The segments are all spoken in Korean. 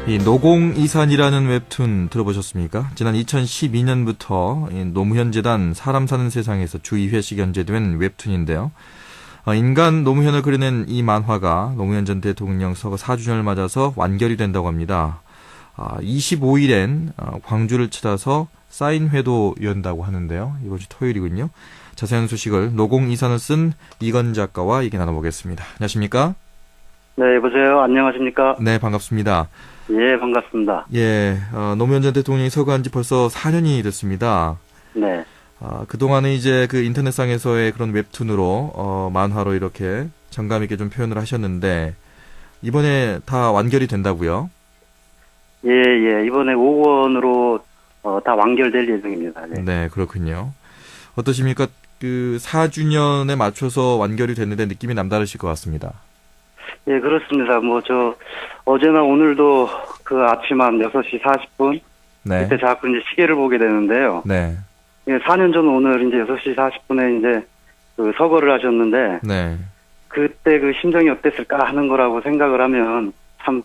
이 노공이산이라는 웹툰 들어보셨습니까? 지난 2012년부터 노무현 재단 사람 사는 세상에서 주 2회씩 연재된 웹툰인데요. 인간 노무현을 그려낸 이 만화가 노무현 전 대통령 서거 4주년을 맞아서 완결이 된다고 합니다. 25일엔 광주를 찾아서 사인회도 연다고 하는데요. 이번 주 토요일이군요. 자세한 소식을 노공이산을 쓴 이건 작가와 얘기 나눠보겠습니다. 안녕하십니까? 네, 여보세요. 안녕하십니까? 네, 반갑습니다. 예, 반갑습니다. 예, 노무현 전 대통령이 서거한 지 벌써 4년이 됐습니다. 네. 그동안은 이제 그 인터넷상에서의 그런 웹툰으로, 만화로 이렇게 정감 있게 좀 표현을 하셨는데, 이번에 다 완결이 된다고요? 예. 이번에 5권으로, 다 완결될 예정입니다. 네. 네, 그렇군요. 어떠십니까? 그 4주년에 맞춰서 완결이 됐는데 느낌이 남다르실 것 같습니다. 예, 그렇습니다. 어제나 오늘도 그 아침 한 6시 40분. 네. 그때 자꾸 이제 시계를 보게 되는데요. 네. 예, 4년 전 오늘 이제 6시 40분에 이제 그 서거를 하셨는데. 네. 그때 그 심정이 어땠을까 하는 거라고 생각을 하면 참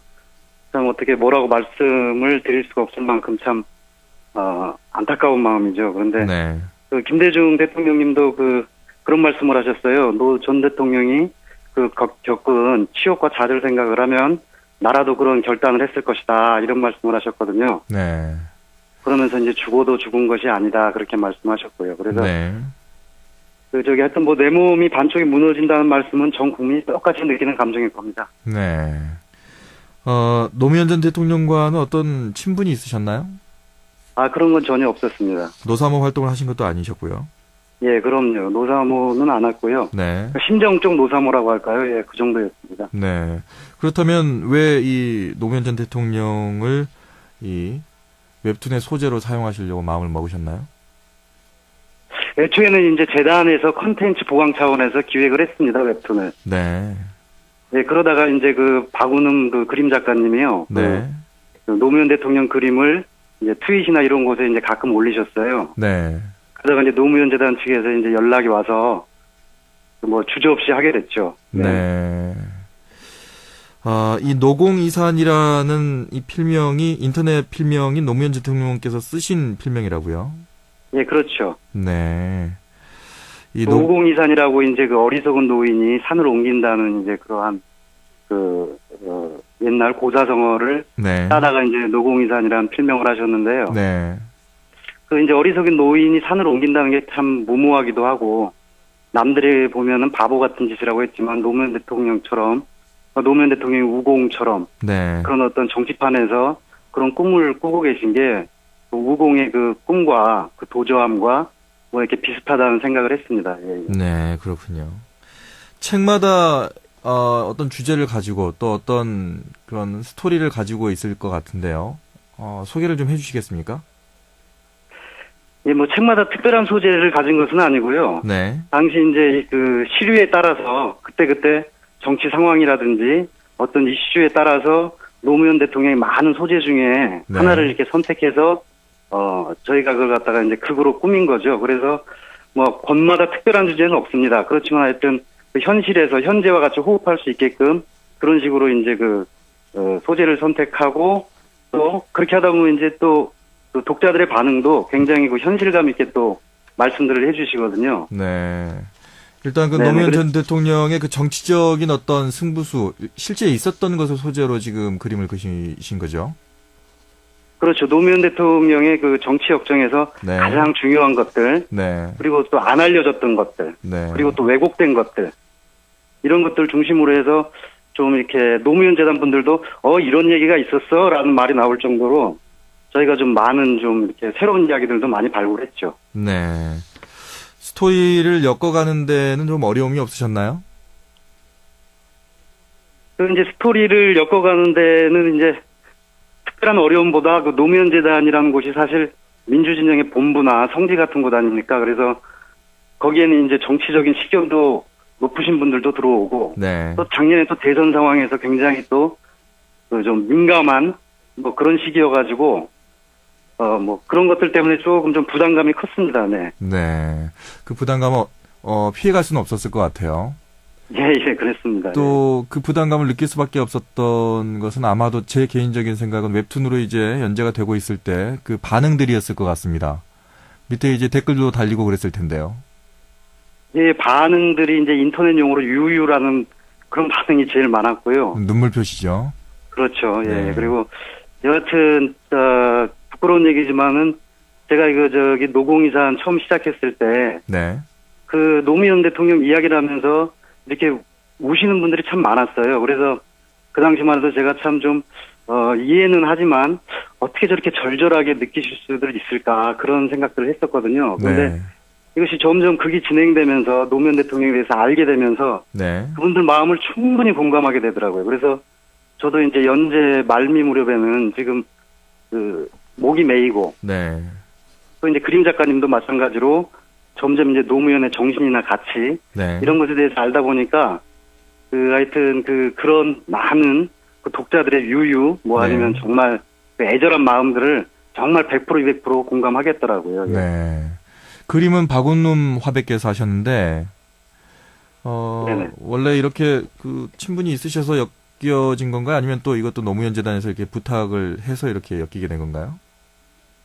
어떻게 뭐라고 말씀을 드릴 수가 없을 만큼 참, 안타까운 마음이죠. 그런데. 네. 그 김대중 대통령님도 그런 말씀을 하셨어요. 노 전 대통령이 겪은 치욕과 잦을 생각을 하면 나라도 그런 결단을 했을 것이다. 이런 말씀을 하셨거든요. 네. 그러면서 이제 죽어도 죽은 것이 아니다. 그렇게 말씀하셨고요. 그래서 네. 하여튼 내 몸이 반쪽이 무너진다는 말씀은 전 국민이 똑같이 느끼는 감정일 겁니다. 네. 노무현 전 대통령과는 어떤 친분이 있으셨나요? 그런 건 전혀 없었습니다. 노사모 활동을 하신 것도 아니셨고요. 예, 그럼요. 노사모는 안 왔고요. 네. 심정적 노사모라고 할까요? 예, 그 정도였습니다. 네. 그렇다면 왜 이 노무현 전 대통령을 이 웹툰의 소재로 사용하시려고 마음을 먹으셨나요? 애초에는 이제 재단에서 컨텐츠 보강 차원에서 기획을 했습니다, 웹툰을. 네. 네, 그러다가 이제 박운흠 그림 작가님이요. 네. 노무현 대통령 그림을 이제 트윗이나 이런 곳에 이제 가끔 올리셨어요. 네. 그러다가 이제 노무현 재단 측에서 이제 연락이 와서 주저없이 하게 됐죠. 네. 이 노공이산이라는 이 필명이 인터넷 필명인 노무현 대통령께서 쓰신 필명이라고요? 예, 그렇죠. 네. 이 노공이산이라고 이제 어리석은 노인이 산을 옮긴다는 이제 그러한 옛날 고사성어를 네. 따다가 이제 노공이산이라는 필명을 하셨는데요. 네. 이제 어리석은 노인이 산을 옮긴다는 게 참 무모하기도 하고, 남들이 보면은 바보 같은 짓이라고 했지만, 노무현 대통령이 우공처럼, 네. 그런 어떤 정치판에서 그런 꿈을 꾸고 계신 게, 우공의 꿈과 도저함과 이렇게 비슷하다는 생각을 했습니다. 예. 네, 그렇군요. 책마다, 어떤 주제를 가지고 또 어떤 그런 스토리를 가지고 있을 것 같은데요. 소개를 좀 해주시겠습니까? 예, 책마다 특별한 소재를 가진 것은 아니고요. 네. 당시 이제 시류에 따라서 그때 정치 상황이라든지 어떤 이슈에 따라서 노무현 대통령의 많은 소재 중에 네. 하나를 이렇게 선택해서 저희가 그걸 갖다가 이제 극으로 꾸민 거죠. 그래서 권마다 특별한 주제는 없습니다. 그렇지만 하여튼 현실에서 현재와 같이 호흡할 수 있게끔 그런 식으로 이제 소재를 선택하고 또 그렇게 하다 보면 이제 또 독자들의 반응도 굉장히 현실감 있게 또 말씀들을 해주시거든요. 네. 일단 노무현 전 대통령의 정치적인 어떤 승부수, 실제 있었던 것을 소재로 지금 그림을 그리신 거죠? 그렇죠. 노무현 대통령의 정치 역정에서 네. 가장 중요한 것들, 네. 그리고 또 안 알려졌던 것들, 네. 그리고 또 왜곡된 것들, 이런 것들 중심으로 해서 좀 이렇게 노무현 재단 분들도 이런 얘기가 있었어? 라는 말이 나올 정도로 저희가 좀 많은 이렇게 새로운 이야기들도 많이 발굴했죠. 네. 스토리를 엮어가는 데는 좀 어려움이 없으셨나요? 이제 스토리를 엮어가는 데는 이제 특별한 어려움보다 노무현 재단이라는 곳이 사실 민주진영의 본부나 성지 같은 곳 아닙니까? 그래서 거기에는 이제 정치적인 식견도 높으신 분들도 들어오고, 네. 또 작년에 또 대선 상황에서 굉장히 또 좀 민감한 그런 시기여가지고 그런 것들 때문에 조금 좀 부담감이 컸습니다. 네. 네. 그 부담감은 피해갈 수는 없었을 것 같아요. 예, 그랬습니다. 또 그 부담감을 느낄 수밖에 없었던 것은 아마도 제 개인적인 생각은 웹툰으로 이제 연재가 되고 있을 때 그 반응들이었을 것 같습니다. 밑에 이제 댓글도 달리고 그랬을 텐데요. 예, 반응들이 이제 인터넷 용어로 유유라는 그런 반응이 제일 많았고요. 눈물 표시죠. 그렇죠. 예. 네. 그리고 여하튼 부끄러운 얘기지만은 제가 이거 노공이산 처음 시작했을 때 네. 그 노무현 대통령 이야기를 하면서 이렇게 우시는 분들이 참 많았어요. 그래서 그 당시만 해도 제가 참 좀 이해는 하지만 어떻게 저렇게 절절하게 느끼실 수들 있을까 그런 생각들을 했었거든요. 그런데 네. 이것이 점점 극이 진행되면서 노무현 대통령에 대해서 알게 되면서 네. 그분들 마음을 충분히 공감하게 되더라고요. 그래서 저도 이제 연재 말미 무렵에는 지금 그 목이 메이고 네. 또 이제 그림 작가님도 마찬가지로 점점 이제 노무현의 정신이나 가치 네. 이런 것에 대해서 알다 보니까 하여튼 그런 많은 그 독자들의 유유 뭐 네. 아니면 정말 그 애절한 마음들을 정말 100% 200% 공감하겠더라고요. 예. 네. 그림은 박운룸 화백께서 하셨는데 네네. 원래 이렇게 그 친분이 있으셔서 엮여진 건가요? 아니면 또 이것도 노무현 재단에서 이렇게 부탁을 해서 이렇게 엮이게 된 건가요?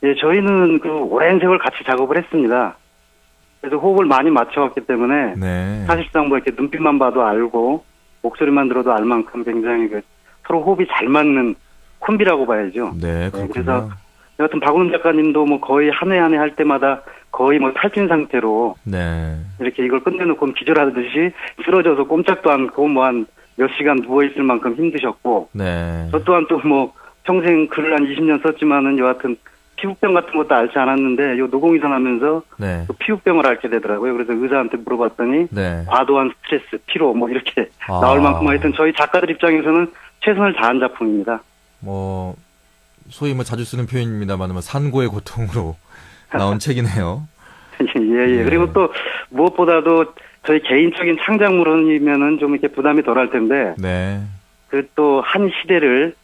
예, 저희는 그 오랜 세월 같이 작업을 했습니다. 그래서 호흡을 많이 맞춰왔기 때문에 네. 사실상 뭐 이렇게 눈빛만 봐도 알고 목소리만 들어도 알 만큼 굉장히 서로 호흡이 잘 맞는 콤비라고 봐야죠. 네, 그렇군요. 그래서 여하튼 박운훈 작가님도 뭐 거의 한 회 한 회 할 때마다 거의 뭐 탈진 상태로 네. 이렇게 이걸 끝내놓고 기절하듯이 쓰러져서 꼼짝도 않고 뭐 한 몇 시간 누워있을 만큼 힘드셨고 네. 저 또한 또 뭐 평생 글을 한 20년 썼지만은 여하튼 피부병 같은 것도 앓지 않았는데 요 노공이산 하면서 네. 또 피부병을 앓게 되더라고요. 그래서 의사한테 물어봤더니 네. 과도한 스트레스, 피로 뭐 이렇게 아. 나올 만큼 하여튼 저희 작가들 입장에서는 최선을 다한 작품입니다. 뭐 소위 뭐 자주 쓰는 표현입니다만 뭐 산고의 고통으로 나온 책이네요. 예. 그리고 또 무엇보다도 저희 개인적인 창작물이면은 좀 이렇게 부담이 덜할 텐데 네. 그 또 한 시대를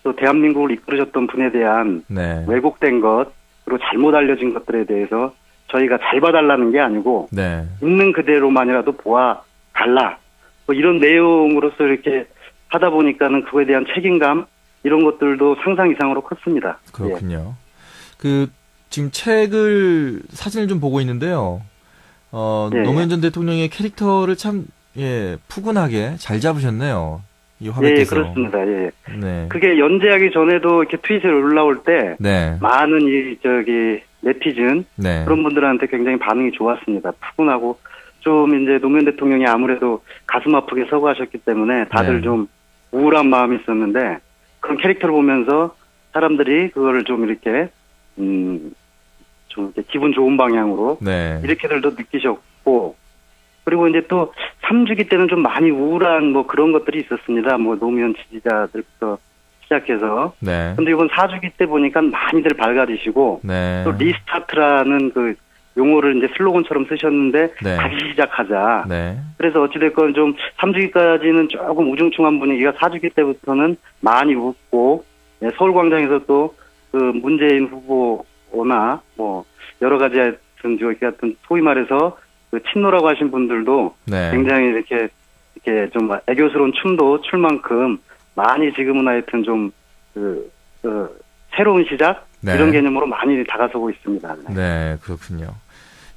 또 대한민국을 이끌으셨던 분에 대한 네. 왜곡된 것 그리고 잘못 알려진 것들에 대해서 저희가 잘 봐달라는 게 아니고 네. 있는 그대로만이라도 보아달라 뭐 이런 내용으로서 이렇게 하다 보니까는 그거에 대한 책임감 이런 것들도 상상 이상으로 컸습니다. 그렇군요. 그 지금 책을 사진을 좀 보고 있는데요. 예. 노무현 전 대통령의 캐릭터를 참 푸근하게 잘 잡으셨네요. 이 예, 화백께서. 그렇습니다. 예. 네. 그게 연재하기 전에도 이렇게 트윗에 올라올 때 네. 많은 네티즌 네. 그런 분들한테 굉장히 반응이 좋았습니다. 푸근하고 좀 이제 노무현 대통령이 아무래도 가슴 아프게 서거하셨기 때문에 다들 네. 좀 우울한 마음이 있었는데 그런 캐릭터를 보면서 사람들이 그거를 좀 이렇게 좀 이렇게 기분 좋은 방향으로 네. 이렇게들도 느끼셨고 그리고 이제 또 3주기 때는 좀 많이 우울한 뭐 그런 것들이 있었습니다. 뭐 노무현 지지자들부터 시작해서. 네. 근데 이번 4주기 때 보니까 많이들 밝아지시고 네. 또 리스타트라는 그 용어를 이제 슬로건처럼 쓰셨는데 네. 다시 시작하자. 네. 그래서 어찌됐건 좀 3주기까지는 조금 우중충한 분위기가 4주기 때부터는 많이 웃고 서울광장에서 또 그 문재인 후보나 뭐 여러 가지 하여튼 소위 말해서 그 친노라고 하신 분들도 네. 굉장히 이렇게 좀 애교스러운 춤도 출 만큼 많이 지금은 하여튼 좀 새로운 시작 네. 이런 개념으로 많이 다가서고 있습니다. 네, 그렇군요.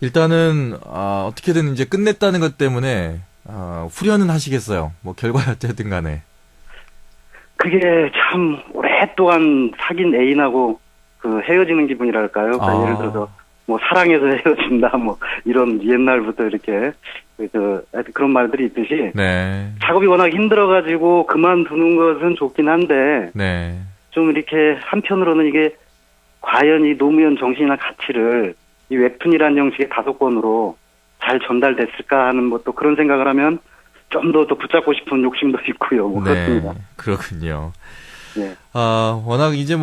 일단은 어떻게든 이제 끝냈다는 것 때문에 후련은 하시겠어요. 뭐 결과가 어쨌든 간에. 그게 참 오랫동안 사귄 애인하고 그 헤어지는 기분이랄까요? 그러니까 예를 들어서 뭐 사랑해서 헤어진다 뭐 이런 옛날부터 이렇게 하여튼 그런 말들이 있듯이 네. 작업이 워낙 힘들어가지고 그만두는 것은 좋긴 한데 네. 좀 이렇게 한편으로는 이게 과연 이 노무현 정신이나 가치를 이 웹툰이라는 형식의 5권으로 잘 전달됐을까 하는 뭐 또 그런 생각을 하면 좀 더 붙잡고 싶은 욕심도 있고요. 뭐 그렇습니다. 그렇군요. 네. 워낙 이제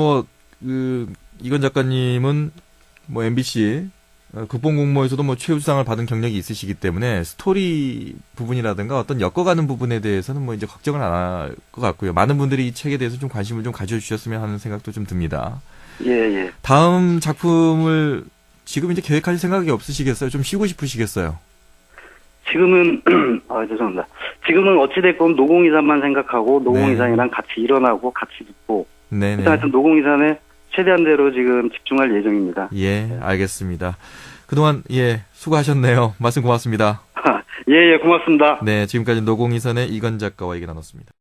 이건 작가님은 뭐 MBC 극본공모에서도 뭐 최우수상을 받은 경력이 있으시기 때문에 스토리 부분이라든가 어떤 엮어가는 부분에 대해서는 뭐 이제 걱정을 안 할 것 같고요. 많은 분들이 이 책에 대해서 좀 관심을 좀 가져주셨으면 하는 생각도 좀 듭니다. 예. 다음 작품을 지금 이제 계획하실 생각이 없으시겠어요? 좀 쉬고 싶으시겠어요? 지금은 죄송합니다. 지금은 어찌됐건 노공이산만 생각하고 노공이산이랑 네. 같이 일어나고 같이 듣고 네네. 일단 하여튼 노공이산에 최대한대로 지금 집중할 예정입니다. 예, 알겠습니다. 그동안 예, 수고하셨네요. 말씀 고맙습니다. 예, 고맙습니다. 네, 지금까지 노공이산의 이건 작가와 얘기 나눴습니다.